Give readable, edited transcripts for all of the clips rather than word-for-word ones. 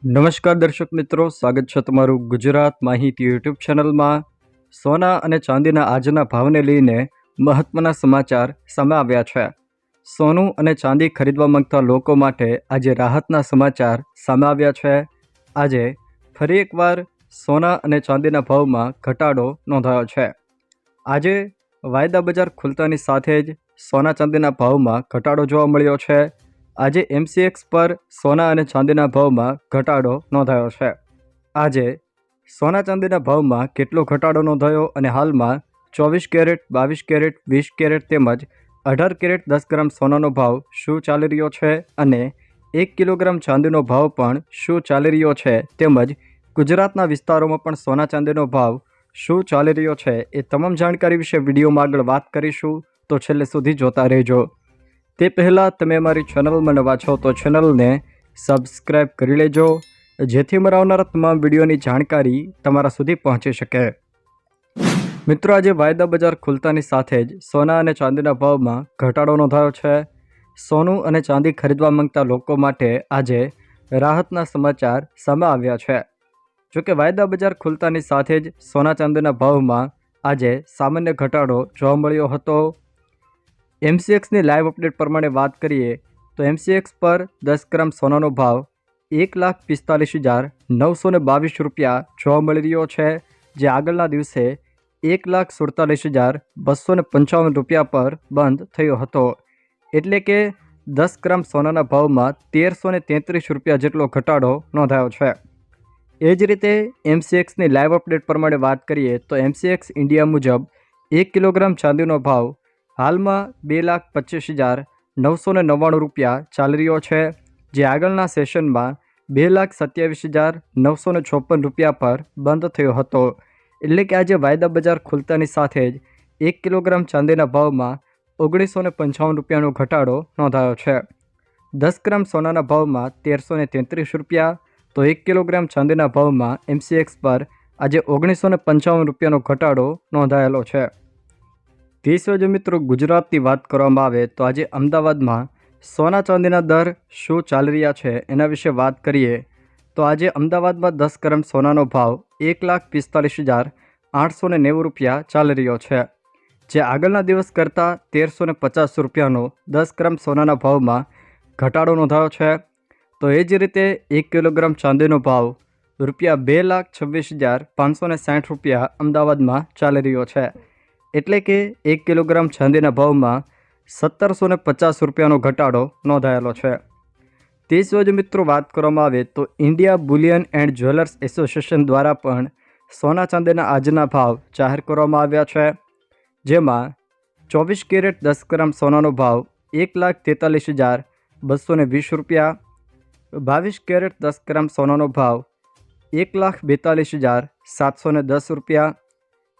નમસ્કાર દર્શક મિત્રો, સ્વાગત છે તમારું ગુજરાત માહિતી યુટ્યુબ ચેનલમાં। સોના અને ચાંદીના આજના ભાવને લઈને મહત્વના સમાચાર સામે આવ્યા છે। સોનું અને ચાંદી ખરીદવા માંગતા લોકો માટે આજે રાહતના સમાચાર સામે આવ્યા છે। આજે ફરી એકવાર સોના અને ચાંદીના ભાવમાં ઘટાડો નોંધાયો છે। આજે વાયદા બજાર ખુલતાની સાથે જ સોના ચાંદીના ભાવમાં ઘટાડો જોવા મળ્યો છે। આજે MCX પર સોના અને ચાંદીના ભાવમાં ઘટાડો નોંધાયો છે। આજે સોના ચાંદીના ભાવમાં કેટલો ઘટાડો નોંધાયો અને હાલમાં 24 કેરેટ, 22 કેરેટ, 20 કેરેટ તેમજ 18 કેરેટ 10 ગ્રામ સોનાનો ભાવ શું ચાલી રહ્યો છે અને 1 કિલોગ્રામ ચાંદીનો ભાવ પણ શું ચાલી રહ્યો છે તેમજ ગુજરાતના વિસ્તારોમાં પણ સોના ચાંદીનો ભાવ શું ચાલી રહ્યો છે એ તમામ જાણકારી વિશે વિડીયોમાં આગળ વાત કરીશું, તો છેલ્લે સુધી જોતા રહેજો। તે પહેલાં તમે અમારી ચેનલમાં નવા છો તો ચેનલને સબસ્ક્રાઈબ કરી લેજો, જેથી મારા આવનારા તમામ વિડીયોની જાણકારી તમારા સુધી પહોંચી શકે। મિત્રો, આજે વાયદા બજાર ખુલતાની સાથે જ સોના અને ચાંદીના ભાવમાં ઘટાડો નોંધાયો છે। સોનું અને ચાંદી ખરીદવા માંગતા લોકો માટે આજે રાહતના સમાચાર સામે આવ્યા છે। જોકે વાયદા બજાર ખુલતાની સાથે જ સોના ચાંદીના ભાવમાં આજે સામાન્ય ઘટાડો જોવા મળ્યો હતો। MCXની લાઈવ અપડેટ પ્રમાણે વાત કરીએ તો MCX પર 10 ગ્રામ સોનાનો ભાવ 1,45,922 રૂપિયા જોવા મળી રહ્યો છે, જે આગળના દિવસે 1,47,255 રૂપિયા પર બંધ થયો હતો। એટલે કે 10 ગ્રામ સોનાના ભાવમાં 1,333 રૂપિયા જેટલો ઘટાડો નોંધાયો છે। એ જ રીતે MCXની લાઈવ અપડેટ પ્રમાણે વાત કરીએ તો MCX ઇન્ડિયા મુજબ 1 કિલોગ્રામ ચાંદીનો ભાવ હાલમાં 2,25,999 રૂપિયા ચાલી રહ્યો છે, જે આગળના સેશનમાં 2,27,956 રૂપિયા પર બંધ થયો હતો। એટલે કે આજે વાયદા બજાર ખુલતાની સાથે જ 1 કિલોગ્રામ ચાંદીના ભાવમાં 1,955 રૂપિયાનો ઘટાડો નોંધાયો છે। 10 ગ્રામ સોનાના ભાવમાં 1,333 રૂપિયા, તો 1 કિલોગ્રામ ચાંદીના ભાવમાં MCX પર આજે 1,955 રૂપિયાનો ઘટાડો નોંધાયેલો છે। તે સિવાય જો મિત્રો ગુજરાતની વાત કરવામાં આવે તો આજે અમદાવાદમાં સોના ચાંદીના દર શું ચાલી રહ્યા છે એના વિશે વાત કરીએ તો આજે અમદાવાદમાં 10 ગ્રામ સોનાનો ભાવ 1,45,890 રૂપિયા ચાલી રહ્યો છે, જે આગળના દિવસ કરતાં 1,350 રૂપિયાનો 10 ગ્રામ સોનાના ભાવમાં ઘટાડો નોંધાયો છે। તો એ જ રીતે 1 કિલોગ્રામ ચાંદીનો ભાવ રૂપિયા 2,26,560 રૂપિયા અમદાવાદમાં ચાલી રહ્યો છે। એટલે કે 1 કિલોગ્રામ ચાંદીના ભાવમાં 1,750 રૂપિયાનો ઘટાડો નોંધાયેલો છે। તે સિવાય મિત્રો વાત કરવામાં આવે તો India Boolean and jewellers association દ્વારા પણ સોના ચાંદીના આજના ભાવ જાહેર કરવામાં આવ્યા છે, જેમાં 24 કેરેટ 10 ગ્રામ સોનાનો ભાવ 1,43,220 રૂપિયા, 22 કેરેટ 10 ગ્રામ સોનાનો ભાવ 1,42,710 રૂપિયા,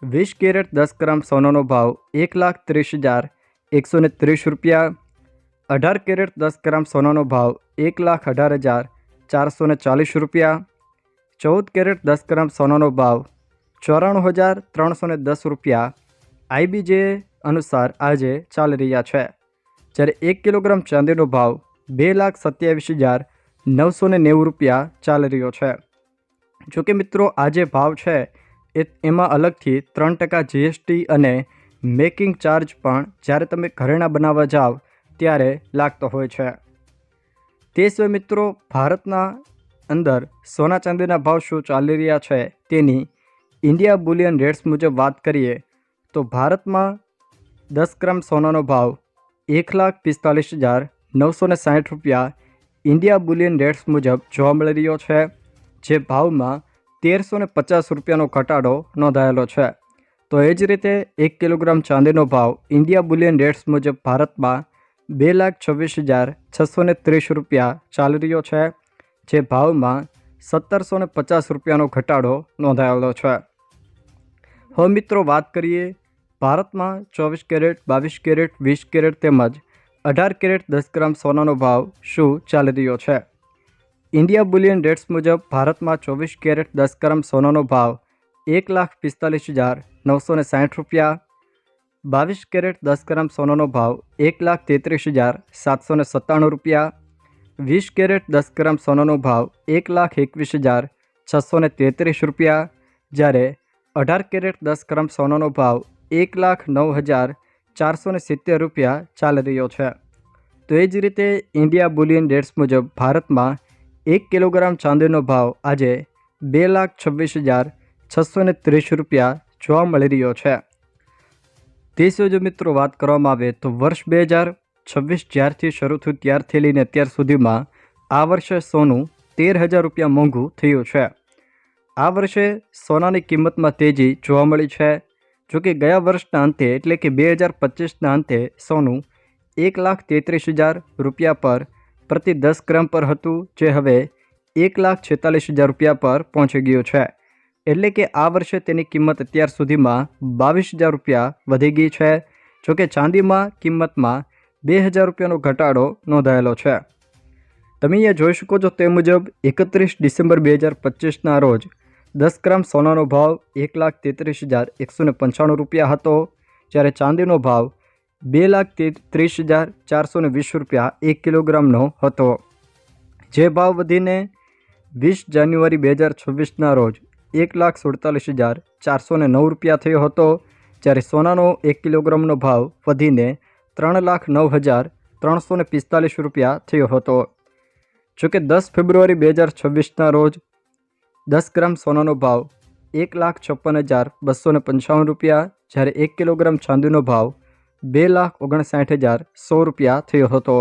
20 કેરેટ 10 ગ્રામ સોનાનો ભાવ 1,30,130 રૂપિયા, 18 કેરેટ 10 ગ્રામ સોનાનો ભાવ 1,18,440 રૂપિયા, 14 કેરેટ 10 ગ્રામ સોનાનો ભાવ 94,310 રૂપિયા IBJ અનુસાર આજે ચાલી રહ્યા છે। જ્યારે 1 કિલોગ્રામ ચાંદીનો ભાવ 2,27,990 રૂપિયા ચાલી રહ્યો છે। જોકે મિત્રો આ જે ભાવ છે એમાં અલગથી 3% GST અને મેકિંગ ચાર્જ પણ જ્યારે તમે ઘરેણાં બનાવવા જાઓ ત્યારે લાગતો હોય છે। તે સિવાય મિત્રો ભારતના અંદર સોના ચાંદીના ભાવ શું ચાલી રહ્યા છે તેની ઇન્ડિયા બુલિયન રેટ્સ મુજબ વાત કરીએ તો ભારતમાં 10 ગ્રામ સોનાનો ભાવ 1,45,960 રૂપિયા ઇન્ડિયા બુલિયન રેટ્સ મુજબ જોવા મળી રહ્યો છે, જે ભાવમાં 1,350 રૂપિયાનો ઘટાડો નોંધાયેલો છે। તો એ જ રીતે 1 કિલોગ્રામ ચાંદીનો ભાવ ઇન્ડિયા બુલિયન રેટ્સ મુજબ ભારતમાં 2,26,630 રૂપિયા ચાલી રહ્યો છે, જે ભાવમાં 1,750 રૂપિયાનો ઘટાડો નોંધાયેલો છે। હવે મિત્રો વાત કરીએ ભારતમાં 24 કેરેટ, 22 કેરેટ, 20 કેરેટ તેમજ 18 કેરેટ 10 ગ્રામ સોનાનો ભાવ શું ચાલી રહ્યો છે। ઇન્ડિયા બુલિયન રેટ્સ મુજબ ભારતમાં 24 કેરેટ 10 ગ્રામ સોનાનો ભાવ 1,45,960 રૂપિયા, 22 કેરેટ 10 ગ્રામ સોનાનો ભાવ 1,33,797 રૂપિયા, 20 કેરેટ 10 ગ્રામ સોનાનો ભાવ 1,21,633 રૂપિયા, જ્યારે 18 કેરેટ 10 ગ્રામ સોનાનો ભાવ 1,09,470 રૂપિયા ચાલી રહ્યો છે. તો એ જ રીતે ઇન્ડિયા બુલિયન રેટ્સ મુજબ ભારતમાં 1 કિલોગ્રામ ચાંદીનો ભાવ આજે 2,26,630 રૂપિયા જોવા મળી રહ્યો છે. તે સિવાય જો મિત્રો વાત કરવામાં આવે તો વર્ષ 2026 જ્યારથી શરૂ થયું ત્યારથી લઈને અત્યાર સુધીમાં આ વર્ષે સોનું 13,000 રૂપિયા મોંઘું થયું છે. આ વર્ષે સોનાની કિંમતમાં તેજી જોવા મળી છે. જોકે ગયા વર્ષના અંતે એટલે કે 2025ના અંતે સોનું 1,33,000 રૂપિયા પર પ્રતિ 10 ગ્રામ પર હતું, જે હવે 1,46,000 રૂપિયા પર પહોંચી ગયું છે. એટલે કે આ વર્ષે તેની કિંમત અત્યાર સુધીમાં 22,000 રૂપિયા વધી ગઈ છે. જોકે ચાંદીમાં કિંમતમાં 2,000 રૂપિયાનો ઘટાડો નોંધાયેલો છે. તમે અહીંયા જોઈ શકો છો તે મુજબ 31 ડિસેમ્બર 2025ના રોજ 10 ગ્રામ સોનાનો ભાવ 1,33,195 રૂપિયા હતો, જ્યારે ચાંદીનો ભાવ 2,30,420 રૂપિયા 1 કિલોગ્રામનો હતો. જે ભાવ વધીને 20 જાન્યુઆરી 2026ના રોજ 1,47,409 રૂપિયા થયો હતો, જ્યારે સોનાનો 1 કિલોગ્રામનો ભાવ વધીને 3,09,345 રૂપિયા થયો હતો. જોકે 10 ફેબ્રુઆરી 2026ના રોજ 10 ગ્રામ સોનાનો ભાવ 1,56,255 રૂપિયા, જ્યારે 1 કિલોગ્રામ ચાંદીનો ભાવ 2,59,100 રૂપિયા થયો હતો.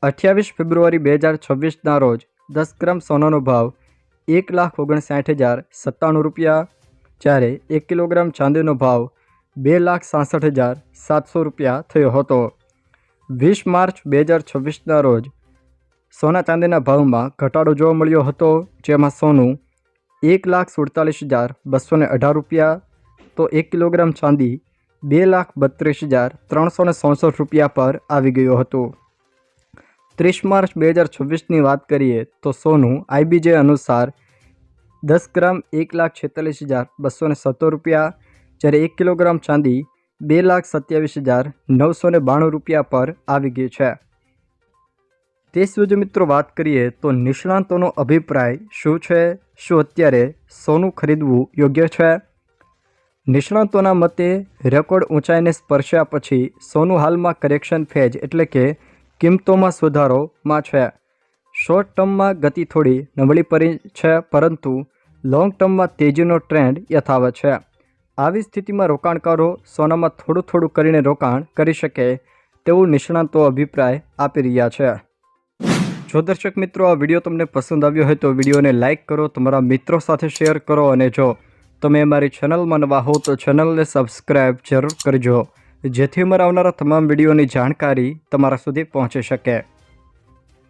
28 ફેબ્રુઆરી 2026ના રોજ 10 ગ્રામ સોનાનો ભાવ 1,59,097 રૂપિયા, જ્યારે 1 કિલોગ્રામ ચાંદીનો ભાવ 2,66,700 રૂપિયા થયો હતો. 20 માર્ચ 2026ના રોજ સોના ચાંદીના ભાવમાં ઘટાડો જોવા મળ્યો હતો, જેમાં સોનું 1,47,218 રૂપિયા તો 1 કિલોગ્રામ ચાંદી 2,32,367 રૂપિયા પર આવી ગયું હતું. 30 માર્ચ 2026ની વાત કરીએ તો સોનું IBJ અનુસાર 10 ગ્રામ 1,46,217 રૂપિયા, જ્યારે 1 કિલોગ્રામ ચાંદી 2,27,992 રૂપિયા પર આવી ગઈ છે. તે સિવાય મિત્રો વાત કરીએ તો નિષ્ણાંતોનો અભિપ્રાય શું છે? શું અત્યારે સોનું ખરીદવું યોગ્ય છે? નિષ્ણાંતોના મતે રેકોર્ડ ઊંચાઈને સ્પર્શ્યા પછી સોનું હાલમાં કરેક્શન ફેજ એટલે કે કિંમતોમાં સુધારોમાં છે. શોર્ટ ટર્મમાં ગતિ થોડી નબળી પડી છે, પરંતુ લોંગ ટર્મમાં તેજીનો ટ્રેન્ડ યથાવત છે. આવી સ્થિતિમાં રોકાણકારો સોનામાં થોડું કરીને રોકાણ કરી શકે તેવું નિષ્ણાંતો અભિપ્રાય આપી રહ્યા છે. જો દર્શક મિત્રો આ વિડીયો તમને પસંદ આવ્યો હોય તો વિડીયોને લાઇક કરો, તમારા મિત્રો સાથે શેર કરો, અને જો તમે અમારી ચેનલમાં નવા હો તો ચેનલને સબસ્ક્રાઈબ જરૂર કરજો, જેથી અમારા આવનારા તમામ વિડીયોની જાણકારી તમારા સુધી પહોંચી શકે.